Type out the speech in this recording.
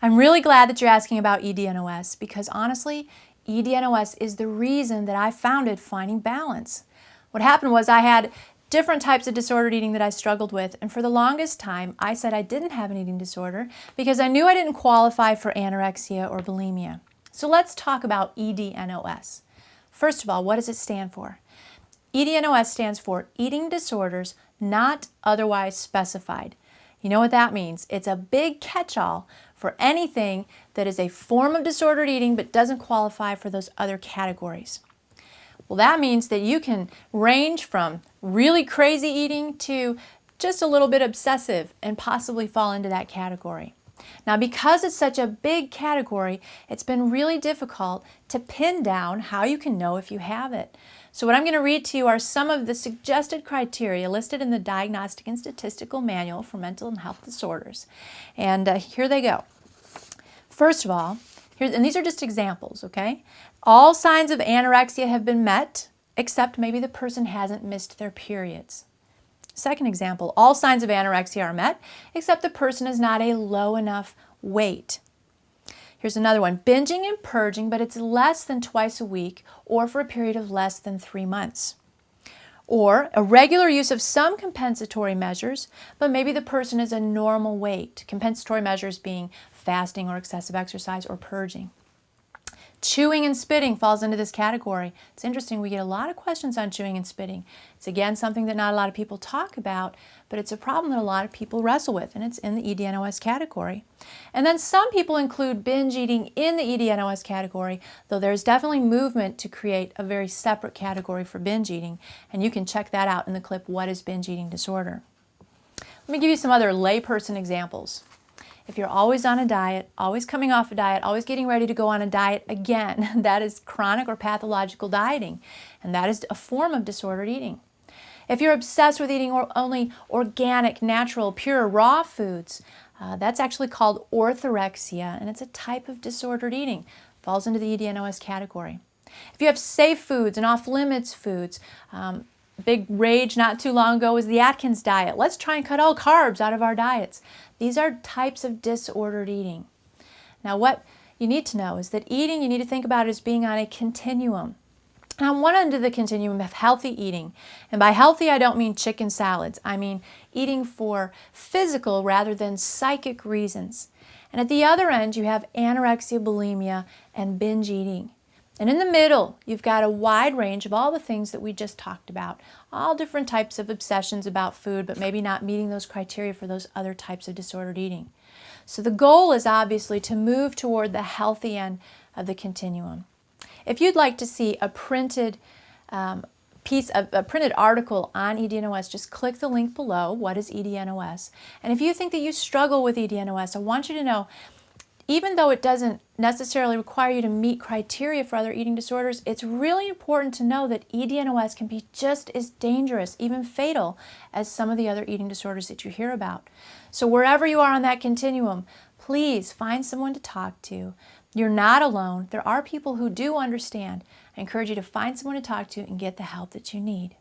I'm really glad that you're asking about EDNOS because honestly, EDNOS is the reason that I founded Finding Balance. What happened was I had different types of disordered eating that I struggled with, and for the longest time I said I didn't have an eating disorder because I knew I didn't qualify for anorexia or bulimia. So let's talk about EDNOS. First of all, what does it stand for? EDNOS stands for Eating Disorders Not Otherwise Specified. You know what that means? It's a big catch-all for anything that is a form of disordered eating but doesn't qualify for those other categories. Well, that means that you can range from really crazy eating to just a little bit obsessive and possibly fall into that category. Now, because it's such a big category, it's been really difficult to pin down how you can know if you have it. So what I'm going to read to you are some of the suggested criteria listed in the Diagnostic and Statistical Manual for Mental and Health Disorders. And here they go. First of all, and these are just examples, okay? All signs of anorexia have been met, except maybe the person hasn't missed their periods. Second example, all signs of anorexia are met, except the person is not a low enough weight. Here's another one, binging and purging, but it's less than twice a week or for a period of less than 3 months. Or a regular use of some compensatory measures, but maybe the person is a normal weight. Compensatory measures being fasting or excessive exercise or purging. Chewing and spitting falls into this category. It's interesting, we get a lot of questions on chewing and spitting. It's again something that not a lot of people talk about, but it's a problem that a lot of people wrestle with, and it's in the EDNOS category. And then some people include binge eating in the EDNOS category, though there's definitely movement to create a very separate category for binge eating, and you can check that out in the clip, What is Binge Eating Disorder? Let me give you some other layperson examples. If you're always on a diet, always coming off a diet, always getting ready to go on a diet again, that is chronic or pathological dieting, and that is a form of disordered eating. If you're obsessed with eating only organic, natural, pure, raw foods, that's actually called orthorexia, and it's a type of disordered eating. Falls into the EDNOS category. If you have safe foods and off-limits foods, big rage not too long ago was the Atkins diet. Let's try and cut all carbs out of our diets. These are types of disordered eating. Now what you need to know is that eating, you need to think about it as being on a continuum. And on one end of the continuum of healthy eating, and by healthy I don't mean chicken salads, I mean eating for physical rather than psychic reasons. And at the other end you have anorexia, bulimia, and binge eating. And in the middle, you've got a wide range of all the things that we just talked about. All different types of obsessions about food, but maybe not meeting those criteria for those other types of disordered eating. So the goal is obviously to move toward the healthy end of the continuum. If you'd like to see a printed printed article on EDNOS, just click the link below, What is EDNOS? And if you think that you struggle with EDNOS, I want you to know, even though it doesn't necessarily require you to meet criteria for other eating disorders, it's really important to know that EDNOS can be just as dangerous, even fatal, as some of the other eating disorders that you hear about. So wherever you are on that continuum, please find someone to talk to. You're not alone. There are people who do understand. I encourage you to find someone to talk to and get the help that you need.